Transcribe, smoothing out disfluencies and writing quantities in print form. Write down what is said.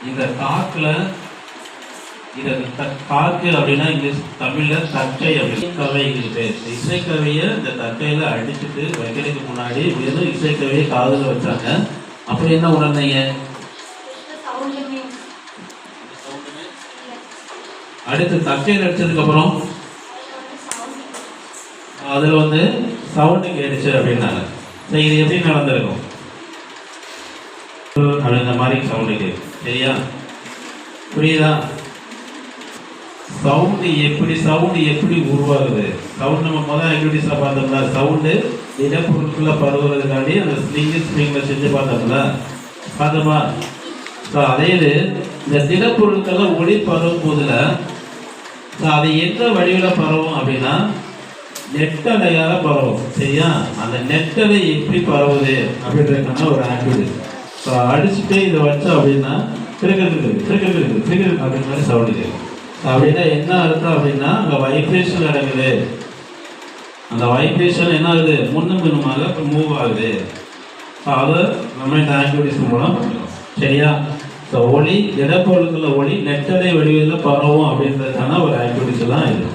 இந்த காக்குல இதை காக்கு அப்படின்னா இங்கிலீஷ் தமிழ்ல தக்கை அப்படின்னு கவைகள் பேர். இசைக்கவையை இந்த தக்கையில அடிச்சுட்டு வைக்கிறதுக்கு முன்னாடி வெறும் இசைக்கவையை காதுல வச்சாங்க. அப்படி என்ன உணர்ந்தீங்க? அடுத்து தக்கையில் அடிச்சதுக்கு அப்புறம் அதுல வந்து சவுண்டு கேடுச்சு அப்படின்னாங்க. இது எப்படி நடந்திருக்கும்? அப்படின்ற மாதிரி சவுண்டு கேட்கும். சரியா? புரியுதா? சவுண்டு எப்படி உருவாகுது? சவுண்ட் நம்ம முதல் ஆக்டிவிட்டிஸா பார்த்தோம்ல, சவுண்டு திடப்பொருட்களை பரவுறதுக்காண்டி அந்த ஸ்ப்ரிங்ல செஞ்சு பார்த்தோமா? அதே இது இந்த திடப்பொருட்களை ஒளி பரவும் போதுல அது எந்த வடிவில் பரவும் அப்படின்னா நெட்டலையால பரவும். சரியா? அந்த நெட்டலை எப்படி பரவுது அப்படின்றதுக்கான ஒரு ஆக்டிவிட்டி. அடிச்சுட்டு இதை வச்சோம் அப்படின்னா அப்படின்ற மாதிரி சவுண்டு கேட்கும். அப்படின்னா என்ன அர்த்தம் அப்படின்னா அங்கே வைப்ரேஷன் நடக்குது. அந்த வைப்ரேஷன் என்ன ஆகுது? முன்னும் பின்னுமாக மூவ் ஆகுது. அதை நம்ம இந்த ஆக்டிவிட்டிஸ் மூலம் பண்ணுறோம். சரியா? ஒளி திடப்பொருட்களில் ஒளி நெட்டலை வடிவில் பரவும் அப்படின்றதுக்கான ஒரு ஆக்டிவிட்டிஸ் தான் இது.